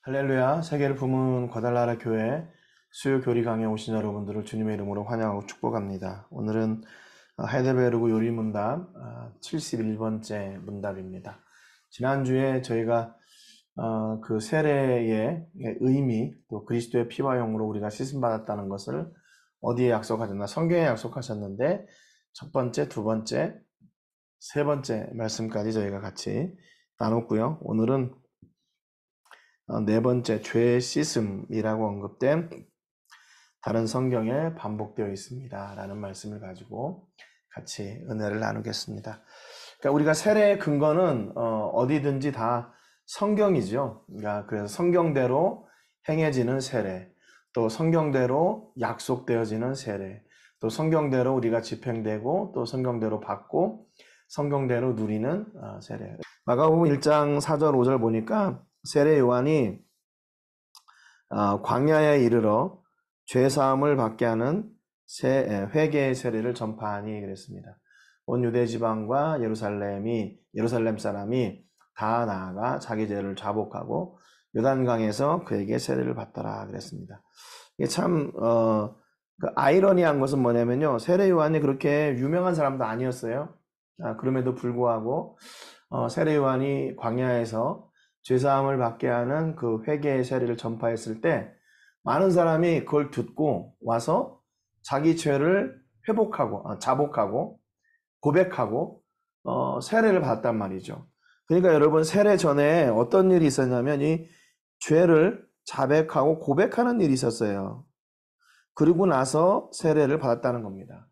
할렐루야, 세계를 품은 과달라라 교회 수요 교리 강에 오신 여러분들을 주님의 이름으로 환영하고 축복합니다. 오늘은 하이델베르그 요리 문답 71번째 문답입니다. 지난주에 저희가 그 세례의 의미, 또 그리스도의 피와 영으로 우리가 씻음 받았다는 것을 어디에 약속하셨나? 성경에 약속하셨는데 첫 번째, 두 번째, 세 번째 말씀까지 저희가 같이 나눴고요. 오늘은 네 번째, 죄 씻음이라고 언급된 다른 성경에 반복되어 있습니다. 라는 말씀을 가지고 같이 은혜를 나누겠습니다. 그러니까 우리가 세례의 근거는 어디든지 다 성경이죠. 그러니까 그래서 성경대로 행해지는 세례, 또 성경대로 약속되어지는 세례, 또 성경대로 우리가 집행되고 또 성경대로 받고 성경대로 누리는 세례. 마가복음 1장 4절 5절 보니까 세례 요한이 광야에 이르러 죄사함을 받게 하는 회개의 세례를 전파하니 그랬습니다. 온 유대 지방과 예루살렘 사람이 다 나아가 자기 죄를 자복하고 요단강에서 그에게 세례를 받더라 그랬습니다. 이게 참 그 아이러니한 것은 뭐냐면요, 세례 요한이 그렇게 유명한 사람도 아니었어요. 그럼에도 불구하고 세례 요한이 광야에서 죄사함을 받게 하는 그 회개의 세례를 전파했을 때 많은 사람이 그걸 듣고 와서 자기 죄를 자복하고 고백하고 세례를 받았단 말이죠. 그러니까 여러분, 세례 전에 어떤 일이 있었냐면 이 죄를 자백하고 고백하는 일이 있었어요. 그리고 나서 세례를 받았다는 겁니다.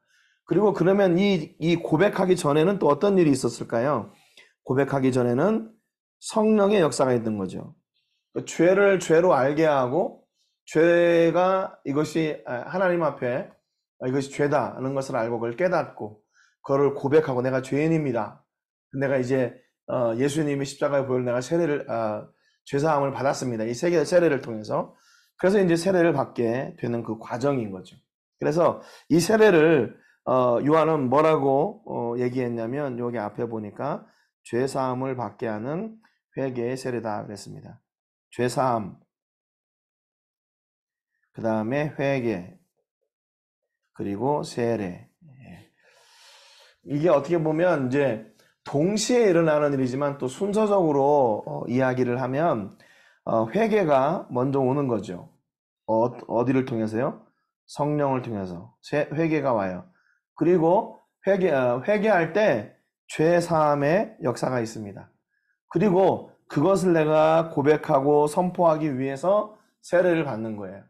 그리고 그러면 이 고백하기 전에는 또 어떤 일이 있었을까요? 고백하기 전에는 성령의 역사가 있는 거죠. 죄를 죄로 알게 하고 죄가 이것이 하나님 앞에 이것이 죄다는 것을 알고 그걸 깨닫고 그거를 고백하고 내가 죄인입니다. 내가 이제 예수님이 십자가에 보혈 내가 죄사함을 받았습니다. 이 세례를 통해서. 그래서 이제 세례를 받게 되는 그 과정인 거죠. 그래서 이 세례를 요한은 뭐라고 얘기했냐면 여기 앞에 보니까 죄사함을 받게 하는 회개의 세례다 그랬습니다. 죄사함, 그 다음에 회개, 그리고 세례. 이게 어떻게 보면 이제 동시에 일어나는 일이지만 또 순서적으로 이야기를 하면 회개가 먼저 오는 거죠. 어디를 통해서요? 성령을 통해서 회개가 와요. 그리고 회개할 때 죄사함의 역사가 있습니다. 그리고 그것을 내가 고백하고 선포하기 위해서 세례를 받는 거예요.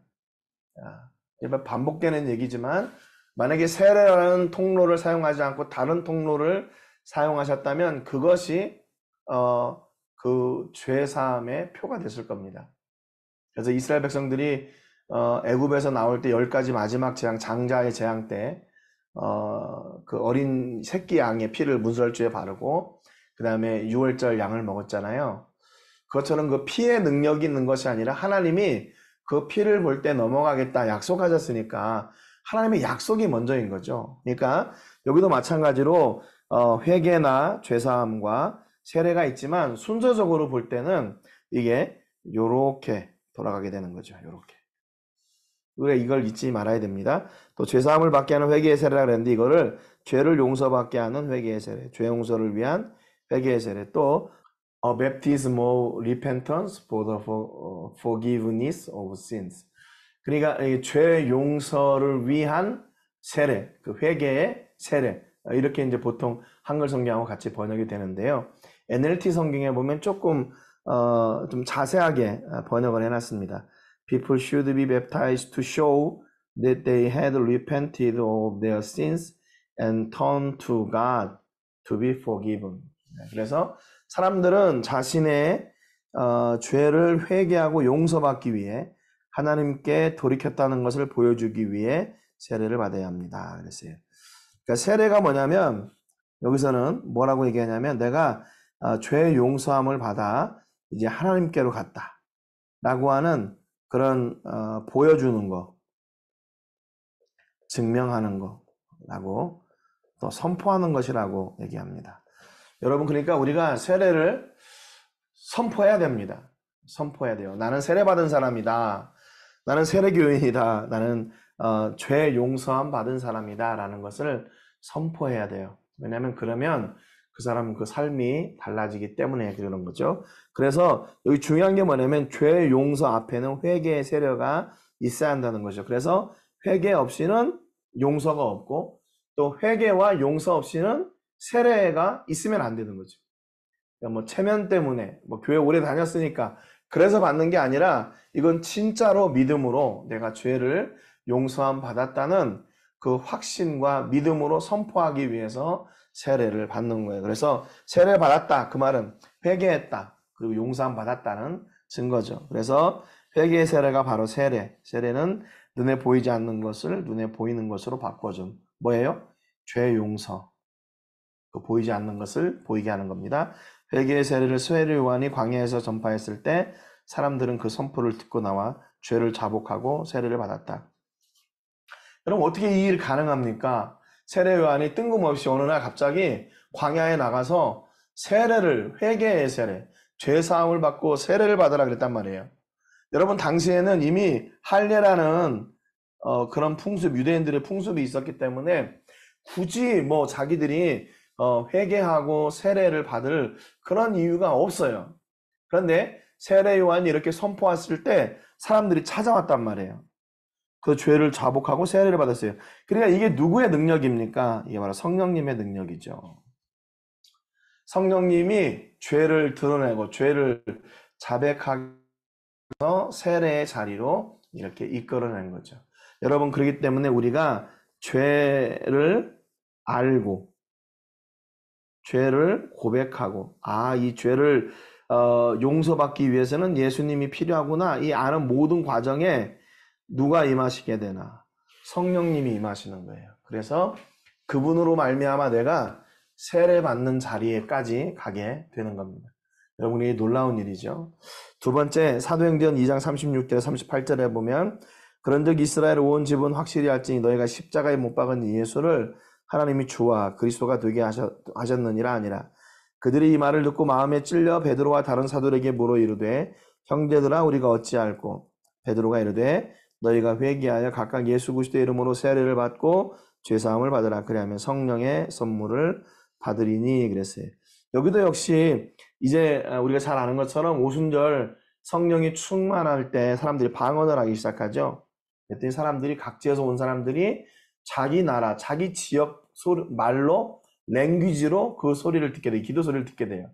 반복되는 얘기지만 만약에 세례라는 통로를 사용하지 않고 다른 통로를 사용하셨다면 그것이 그 죄사함의 표가 됐을 겁니다. 그래서 이스라엘 백성들이 애굽에서 나올 때 10가지 마지막 재앙, 장자의 재앙 때 그 어린 새끼 양의 피를 문설주에 바르고 그 다음에 유월절 양을 먹었잖아요. 그것처럼 그 피의 능력이 있는 것이 아니라 하나님이 그 피를 볼 때 넘어가겠다 약속하셨으니까 하나님의 약속이 먼저인 거죠. 그러니까 여기도 마찬가지로 회개나 죄사함과 세례가 있지만 순서적으로 볼 때는 이게 요렇게 돌아가게 되는 거죠. 요렇게. 우리가 이걸 잊지 말아야 됩니다. 또 죄사함을 받게 하는 회개의 세례라 그랬는데 이거를 죄를 용서받게 하는 회개의 세례, 죄 용서를 위한 회개의 세례, 또 baptismal repentance for the forgiveness of sins. 그러니까 죄 용서를 위한 세례, 그 회개의 세례, 이렇게 이제 보통 한글 성경하고 같이 번역이 되는데요. NLT 성경에 보면 조금 좀 자세하게 번역을 해놨습니다. People should be baptized to show that they had repented of their sins and turned to God to be forgiven. 그래서 사람들은 자신의 죄를 회개하고 용서받기 위해 하나님께 돌이켰다는 것을 보여주기 위해 세례를 받아야 합니다. 그랬어요. 그러니까 세례가 뭐냐면 여기서는 뭐라고 얘기하냐면 내가 죄 용서함을 받아 이제 하나님께로 갔다 라고 하는 그런 보여주는 거, 증명하는 거라고 또 선포하는 것이라고 얘기합니다. 여러분, 그러니까 우리가 세례를 선포해야 됩니다. 선포해야 돼요. 나는 세례받은 사람이다. 나는 세례교인이다. 나는 죄 용서함 받은 사람이다. 라는 것을 선포해야 돼요. 왜냐하면 그러면 그 사람은 그 삶이 달라지기 때문에 그러는 거죠. 그래서 여기 중요한 게 뭐냐면 죄 용서 앞에는 회개의 세례가 있어야 한다는 거죠. 그래서 회개 없이는 용서가 없고 또 회개와 용서 없이는 세례가 있으면 안 되는 거죠. 그러니까 뭐 체면 때문에 뭐 교회 오래 다녔으니까 그래서 받는 게 아니라 이건 진짜로 믿음으로 내가 죄를 용서함 받았다는 그 확신과 믿음으로 선포하기 위해서 세례를 받는 거예요. 그래서 세례 받았다 그 말은 회개했다 그리고 용서함 받았다는 증거죠. 그래서 회개의 세례가 바로 세례. 세례는 눈에 보이지 않는 것을 눈에 보이는 것으로 바꿔준 뭐예요? 죄 용서. 그 보이지 않는 것을 보이게 하는 겁니다. 회개의 세례를 세례 요한이 광야에서 전파했을 때 사람들은 그 선포를 듣고 나와 죄를 자복하고 세례를 받았다. 여러분 어떻게 이 일 가능합니까? 세례 요한이 뜬금없이 어느 날 갑자기 광야에 나가서 세례를 회개의 세례, 죄 사함을 받고 세례를 받으라 그랬단 말이에요. 여러분 당시에는 이미 할례라는 그런 풍습, 유대인들의 풍습이 있었기 때문에 굳이 뭐 자기들이 회개하고 세례를 받을 그런 이유가 없어요. 그런데 세례 요한이 이렇게 선포했을 때 사람들이 찾아왔단 말이에요. 그 죄를 자복하고 세례를 받았어요. 그러니까 이게 누구의 능력입니까? 이게 바로 성령님의 능력이죠. 성령님이 죄를 드러내고 죄를 자백하기 위해서 세례의 자리로 이렇게 이끌어낸 거죠. 여러분 그렇기 때문에 우리가 죄를 알고 죄를 고백하고 이 죄를 용서받기 위해서는 예수님이 필요하구나 이 아는 모든 과정에 누가 임하시게 되나? 성령님이 임하시는 거예요. 그래서 그분으로 말미암아 내가 세례받는 자리에까지 가게 되는 겁니다. 여러분 이게 놀라운 일이죠. 두 번째 사도행전 2장 36절 38절에 보면 그런즉 이스라엘 온 집은 확실히 알지니 너희가 십자가에 못 박은 예수를 하나님이 주와 그리스도가 되게 하셨느니라 아니라 그들이 이 말을 듣고 마음에 찔려 베드로와 다른 사도들에게 물어 이르되 형제들아 우리가 어찌할꼬 베드로가 이르되 너희가 회개하여 각각 예수 그리스도의 이름으로 세례를 받고 죄사함을 받으라 그리하면 성령의 선물을 받으리니 그랬어요. 여기도 역시 이제 우리가 잘 아는 것처럼 오순절 성령이 충만할 때 사람들이 방언을 하기 시작하죠. 그랬더니 사람들이 각지에서 온 사람들이 자기 나라, 자기 지역 말로 랭귀지로 그 소리를 듣게 돼요. 기도 소리를 듣게 돼요.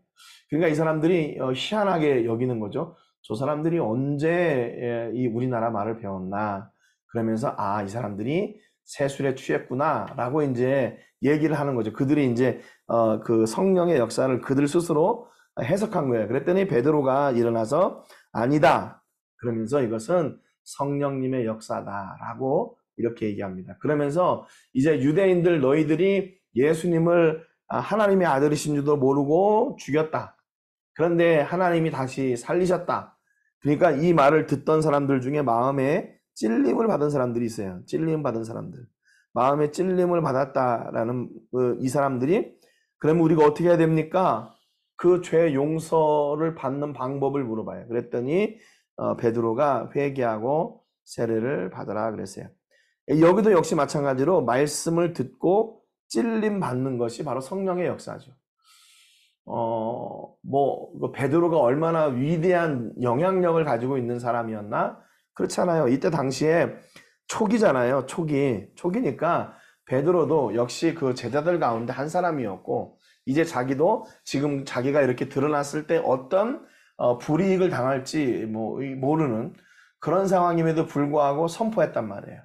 그러니까 이 사람들이 희한하게 여기는 거죠. 저 사람들이 언제 이 우리나라 말을 배웠나? 그러면서 이 사람들이 세술에 취했구나라고 이제 얘기를 하는 거죠. 그들이 이제 그 성령의 역사를 그들 스스로 해석한 거예요. 그랬더니 베드로가 일어나서 아니다. 그러면서 이것은 성령님의 역사다라고 이렇게 얘기합니다. 그러면서 이제 유대인들 너희들이 예수님을 하나님의 아들이신 줄도 모르고 죽였다. 그런데 하나님이 다시 살리셨다. 그러니까 이 말을 듣던 사람들 중에 마음에 찔림을 받은 사람들이 있어요. 찔림 받은 사람들. 마음에 찔림을 받았다라는 이 사람들이 그러면 우리가 어떻게 해야 됩니까? 그 죄 용서를 받는 방법을 물어봐요. 그랬더니 베드로가 회개하고 세례를 받으라 그랬어요. 여기도 역시 마찬가지로 말씀을 듣고 찔림 받는 것이 바로 성령의 역사죠. 베드로가 얼마나 위대한 영향력을 가지고 있는 사람이었나? 그렇잖아요. 이때 당시에 초기잖아요. 초기니까 베드로도 역시 그 제자들 가운데 한 사람이었고, 이제 자기도 지금 자기가 이렇게 드러났을 때 어떤 불이익을 당할지 모르는 그런 상황임에도 불구하고 선포했단 말이에요.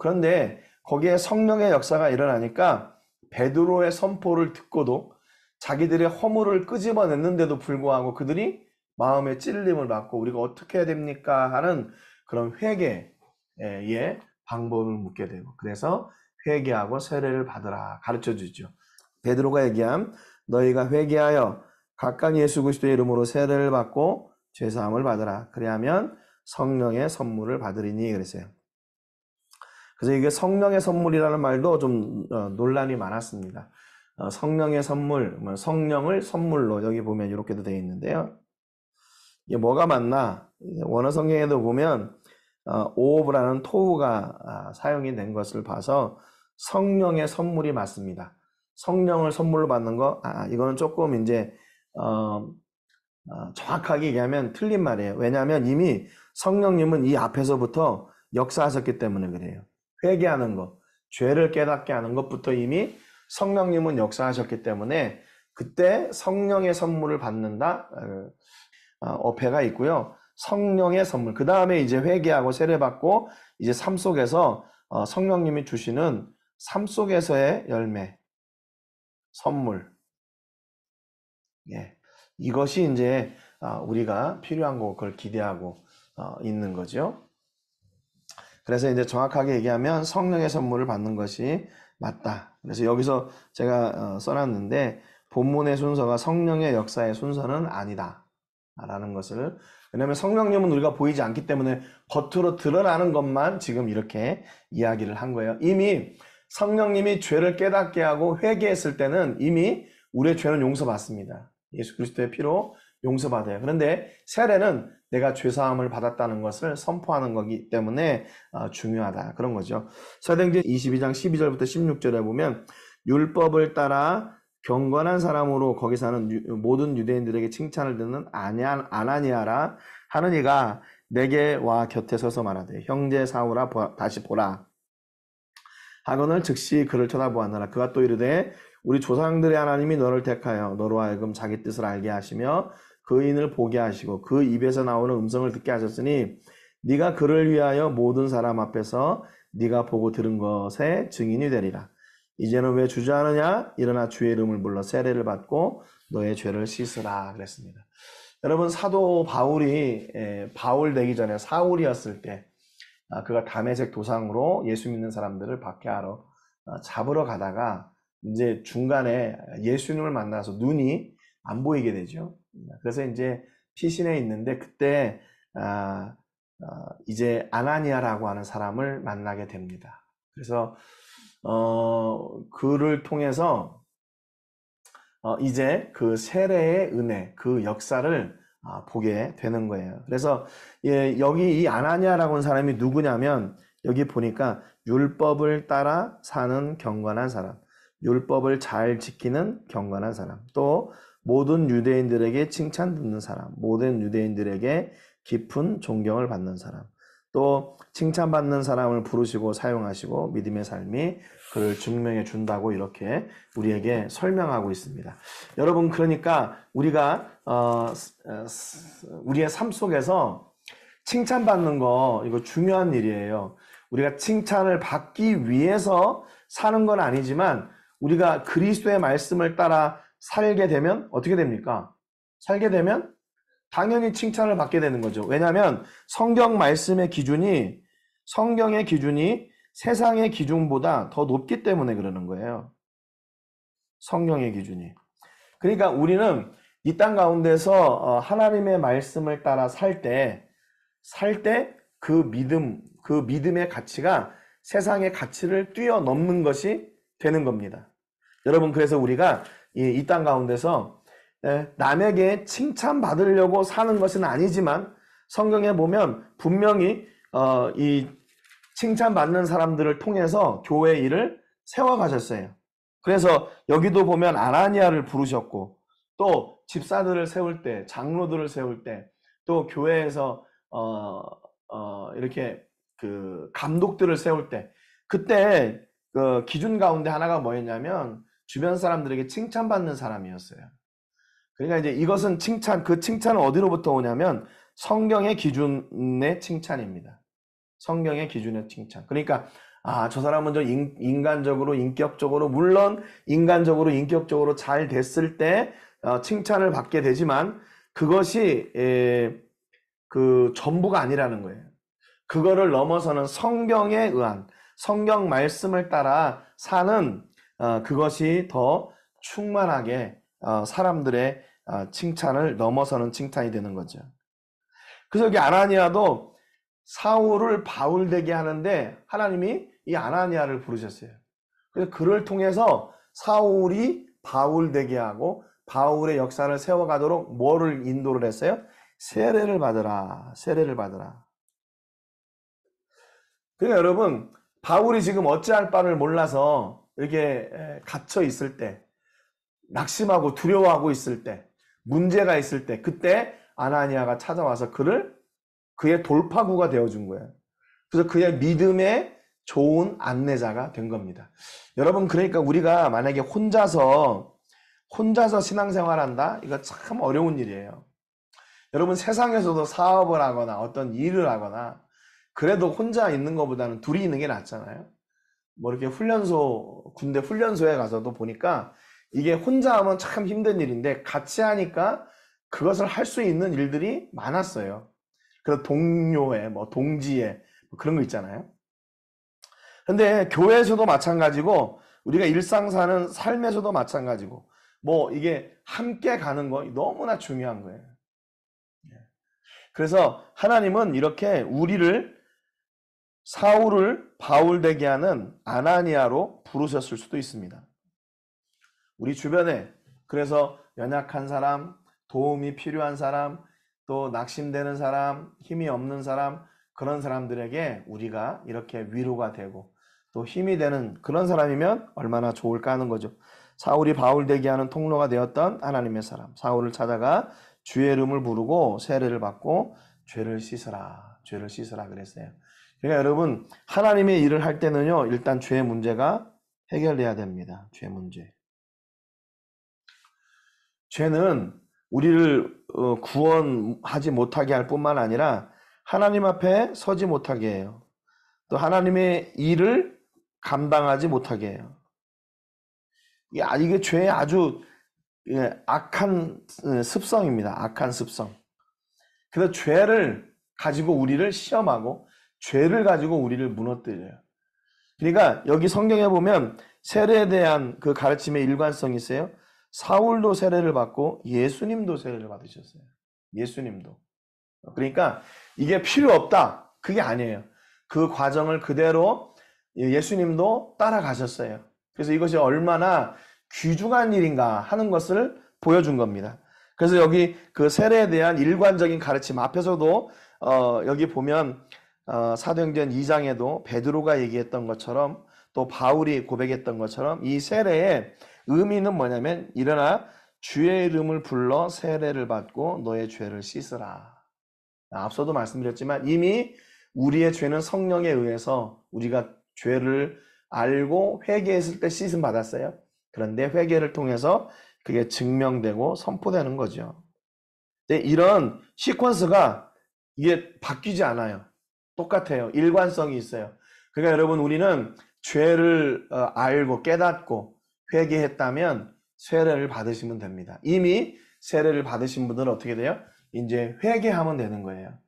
그런데 거기에 성령의 역사가 일어나니까 베드로의 선포를 듣고도 자기들의 허물을 끄집어냈는데도 불구하고 그들이 마음의 찔림을 받고 우리가 어떻게 해야 됩니까? 하는 그런 회개의 방법을 묻게 되고 그래서 회개하고 세례를 받으라 가르쳐 주죠. 베드로가 얘기한 너희가 회개하여 각각 예수 그리스도의 이름으로 세례를 받고 죄사함을 받으라. 그리하면 성령의 선물을 받으리니 그랬어요. 그래서 이게 성령의 선물이라는 말도 좀 논란이 많았습니다. 성령의 선물, 성령을 선물로 여기 보면 이렇게도 되어 있는데요. 이게 뭐가 맞나? 원어 성경에도 보면 오브라는 토우가 사용이 된 것을 봐서 성령의 선물이 맞습니다. 성령을 선물로 받는 거, 이거는 조금 이제 정확하게 얘기하면 틀린 말이에요. 왜냐하면 이미 성령님은 이 앞에서부터 역사하셨기 때문에 그래요. 회개하는 것, 죄를 깨닫게 하는 것부터 이미 성령님은 역사하셨기 때문에 그때 성령의 선물을 받는다. 어폐가 있고요. 성령의 선물. 그 다음에 이제 회개하고 세례받고 이제 삶 속에서 성령님이 주시는 삶 속에서의 열매, 선물. 예. 이것이 이제 우리가 필요한 거, 그걸 기대하고 있는 거죠. 그래서 이제 정확하게 얘기하면 성령의 선물을 받는 것이 맞다. 그래서 여기서 제가 써놨는데 본문의 순서가 성령의 역사의 순서는 아니다. 라는 것을. 왜냐하면 성령님은 우리가 보이지 않기 때문에 겉으로 드러나는 것만 지금 이렇게 이야기를 한 거예요. 이미 성령님이 죄를 깨닫게 하고 회개했을 때는 이미 우리의 죄는 용서받습니다. 예수 그리스도의 피로 용서받아요. 그런데 세례는 내가 죄사함을 받았다는 것을 선포하는 거기 때문에 중요하다. 그런 거죠. 사도행전 22장 12절부터 16절에 보면 율법을 따라 경건한 사람으로 거기 사는 모든 유대인들에게 칭찬을 듣는 아나니아라 하는 이가 내게 와 곁에 서서 말하되 형제 사울아 다시 보라 하거늘 즉시 그를 쳐다보았느라 그가 또 이르되 우리 조상들의 하나님이 너를 택하여 너로 하여금 자기 뜻을 알게 하시며 그인을 보게 하시고 그 입에서 나오는 음성을 듣게 하셨으니 네가 그를 위하여 모든 사람 앞에서 네가 보고 들은 것의 증인이 되리라. 이제는 왜 주저하느냐? 일어나 주의 이름을 불러 세례를 받고 너의 죄를 씻으라 그랬습니다. 여러분 사도 바울이 바울 되기 전에 사울이었을 때 그가 다메섹 도상으로 예수 믿는 사람들을 박해하러 잡으러 가다가 이제 중간에 예수님을 만나서 눈이 안 보이게 되죠. 그래서 이제 피신해 있는데 그때 이제 아나니아라고 하는 사람을 만나게 됩니다. 그래서 그를 통해서 이제 그 세례의 은혜, 그 역사를 보게 되는 거예요. 그래서 여기 이 아나니아라고 하는 사람이 누구냐면 여기 보니까 율법을 따라 사는 경건한 사람, 율법을 잘 지키는 경건한 사람, 또 모든 유대인들에게 칭찬 듣는 사람, 모든 유대인들에게 깊은 존경을 받는 사람, 또 칭찬받는 사람을 부르시고 사용하시고 믿음의 삶이 그를 증명해 준다고 이렇게 우리에게 설명하고 있습니다. 여러분 그러니까 우리가 우리의 삶 속에서 칭찬받는 거 이거 중요한 일이에요. 우리가 칭찬을 받기 위해서 사는 건 아니지만 우리가 그리스도의 말씀을 따라 살게 되면 어떻게 됩니까? 살게 되면 당연히 칭찬을 받게 되는 거죠. 왜냐하면 성경 말씀의 기준이 성경의 기준이 세상의 기준보다 더 높기 때문에 그러는 거예요. 성경의 기준이. 그러니까 우리는 이 땅 가운데서 하나님의 말씀을 따라 살 때 그 믿음의 가치가 세상의 가치를 뛰어넘는 것이 되는 겁니다. 여러분 그래서 우리가 이 땅 가운데서 남에게 칭찬받으려고 사는 것은 아니지만 성경에 보면 분명히 이 칭찬받는 사람들을 통해서 교회 일을 세워가셨어요. 그래서 여기도 보면 아나니아를 부르셨고 또 집사들을 세울 때, 장로들을 세울 때, 또 교회에서 이렇게 그 감독들을 세울 때 그때 그 기준 가운데 하나가 뭐였냐면 주변 사람들에게 칭찬받는 사람이었어요. 그러니까 이제 이것은 그 칭찬은 어디로부터 오냐면 성경의 기준의 칭찬입니다. 성경의 기준의 칭찬. 그러니까 저 사람은 좀 인간적으로 인격적으로 물론 인간적으로 인격적으로 잘 됐을 때 칭찬을 받게 되지만 그것이 그 전부가 아니라는 거예요. 그거를 넘어서는 성경에 의한 성경 말씀을 따라 사는 그것이 더 충만하게 사람들의 칭찬을 넘어서는 칭찬이 되는 거죠. 그래서 여기 아나니아도 사울을 바울 되게 하는데 하나님이 이 아나니아를 부르셨어요. 그래서 그를 통해서 사울이 바울 되게 하고 바울의 역사를 세워가도록 뭐를 인도를 했어요? 세례를 받으라. 세례를 받으라. 그러니까 여러분, 바울이 지금 어찌할 바를 몰라서 이렇게 갇혀 있을 때, 낙심하고 두려워하고 있을 때, 문제가 있을 때, 그때 아나니아가 찾아와서 그의 돌파구가 되어준 거예요. 그래서 그의 믿음의 좋은 안내자가 된 겁니다. 여러분, 그러니까 우리가 만약에 혼자서 신앙생활한다? 이거 참 어려운 일이에요. 여러분, 세상에서도 사업을 하거나 어떤 일을 하거나 그래도 혼자 있는 것보다는 둘이 있는 게 낫잖아요. 뭐 이렇게 군대 훈련소에 가서도 보니까 이게 혼자 하면 참 힘든 일인데 같이 하니까 그것을 할 수 있는 일들이 많았어요. 그래서 동료회, 뭐 동지회, 뭐 그런 거 있잖아요. 근데 교회에서도 마찬가지고 우리가 일상 사는 삶에서도 마찬가지고 뭐 이게 함께 가는 거 너무나 중요한 거예요. 그래서 하나님은 이렇게 사울을 바울 되게 하는 아나니아로 부르셨을 수도 있습니다. 우리 주변에 그래서 연약한 사람, 도움이 필요한 사람, 또 낙심되는 사람, 힘이 없는 사람, 그런 사람들에게 우리가 이렇게 위로가 되고 또 힘이 되는 그런 사람이면 얼마나 좋을까 하는 거죠. 사울이 바울 되게 하는 통로가 되었던 하나님의 사람, 사울을 찾아가 주의 이름을 부르고 세례를 받고 죄를 씻으라 그랬어요. 그러니까 여러분, 하나님의 일을 할 때는요, 일단 죄의 문제가 해결돼야 됩니다. 죄 문제. 죄는 우리를 구원하지 못하게 할 뿐만 아니라 하나님 앞에 서지 못하게 해요. 또 하나님의 일을 감당하지 못하게 해요. 이게 죄의 아주 악한 습성입니다. 악한 습성. 그래서 죄를 가지고 우리를 시험하고 죄를 가지고 우리를 무너뜨려요. 그러니까 여기 성경에 보면 세례에 대한 그 가르침의 일관성이 있어요. 사울도 세례를 받고 예수님도 세례를 받으셨어요. 예수님도. 그러니까 이게 필요 없다. 그게 아니에요. 그 과정을 그대로 예수님도 따라가셨어요. 그래서 이것이 얼마나 귀중한 일인가 하는 것을 보여준 겁니다. 그래서 여기 그 세례에 대한 일관적인 가르침 앞에서도 여기 보면 사도행전 2장에도 베드로가 얘기했던 것처럼 또 바울이 고백했던 것처럼 이 세례의 의미는 뭐냐면 일어나 주의 이름을 불러 세례를 받고 너의 죄를 씻으라. 앞서도 말씀드렸지만 이미 우리의 죄는 성령에 의해서 우리가 죄를 알고 회개했을 때 씻음 받았어요. 그런데 회개를 통해서 그게 증명되고 선포되는 거죠. 근데 이런 시퀀스가 이게 바뀌지 않아요. 똑같아요. 일관성이 있어요. 그러니까 여러분, 우리는 죄를 알고 깨닫고 회개했다면 세례를 받으시면 됩니다. 이미 세례를 받으신 분들은 어떻게 돼요? 이제 회개하면 되는 거예요.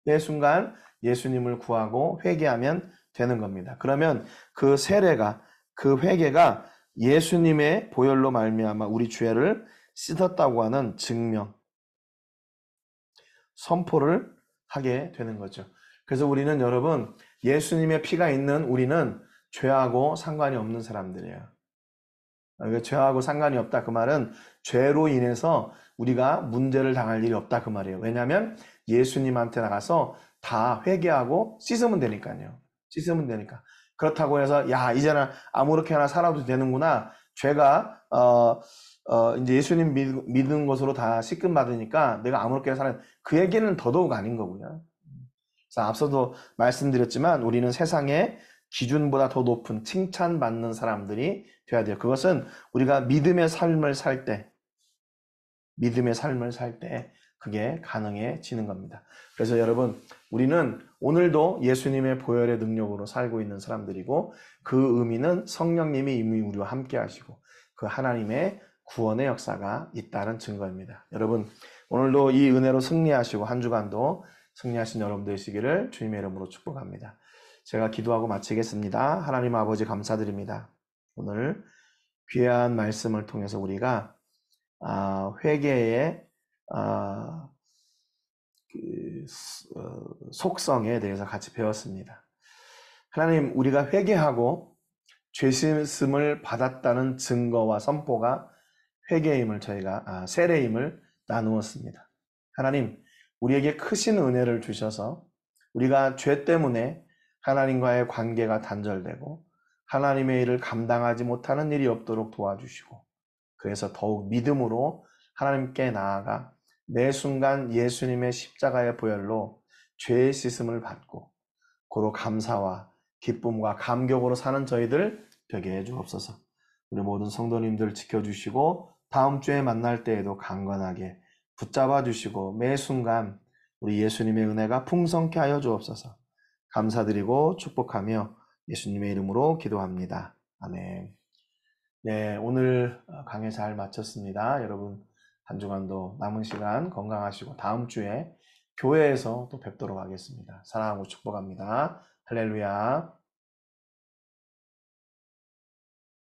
매 순간 예수님을 구하고 회개하면 되는 겁니다. 그러면 그 세례가, 그 회개가 예수님의 보혈로 말미암아 우리 죄를 씻었다고 하는 증명, 선포를 하게 되는 거죠. 그래서 우리는 여러분, 예수님의 피가 있는 우리는 죄하고 상관이 없는 사람들이에요. 죄하고 상관이 없다 그 말은 죄로 인해서 우리가 문제를 당할 일이 없다 그 말이에요. 왜냐하면 예수님한테 나가서 다 회개하고 씻으면 되니까요. 씻으면 되니까. 그렇다고 해서 야 이제는 아무렇게나 살아도 되는구나. 죄가 이제 예수님 믿는 것으로 다 씻금 받으니까 내가 아무렇게나 살아. 그 얘기는 더더욱 아닌 거고요. 그래서 앞서도 말씀드렸지만 우리는 세상의 기준보다 더 높은 칭찬받는 사람들이 돼야 돼요. 그것은 우리가 믿음의 삶을 살 때 그게 가능해지는 겁니다. 그래서 여러분, 우리는 오늘도 예수님의 보혈의 능력으로 살고 있는 사람들이고 그 의미는 성령님이 이미 우리와 함께 하시고 그 하나님의 구원의 역사가 있다는 증거입니다. 여러분, 오늘도 이 은혜로 승리하시고 한 주간도 승리하신 여러분 되시기를 주님의 이름으로 축복합니다. 제가 기도하고 마치겠습니다. 하나님 아버지 감사드립니다. 오늘 귀한 말씀을 통해서 우리가 회개의 속성에 대해서 같이 배웠습니다. 하나님, 우리가 회개하고 죄심을 받았다는 증거와 선포가 회개임을 저희가 세례임을 나누었습니다. 하나님, 우리에게 크신 은혜를 주셔서 우리가 죄 때문에 하나님과의 관계가 단절되고 하나님의 일을 감당하지 못하는 일이 없도록 도와주시고, 그래서 더욱 믿음으로 하나님께 나아가 매 순간 예수님의 십자가의 보혈로 죄의 씻음을 받고 고로 감사와 기쁨과 감격으로 사는 저희들 되게 해 주옵소서. 우리 모든 성도님들 지켜주시고 다음 주에 만날 때에도 강건하게 붙잡아 주시고 매 순간 우리 예수님의 은혜가 풍성케 하여 주옵소서. 감사드리고 축복하며 예수님의 이름으로 기도합니다. 아멘. 네, 오늘 강의 잘 마쳤습니다. 여러분 한 주간도 남은 시간 건강하시고 다음 주에 교회에서 또 뵙도록 하겠습니다. 사랑하고 축복합니다. 할렐루야.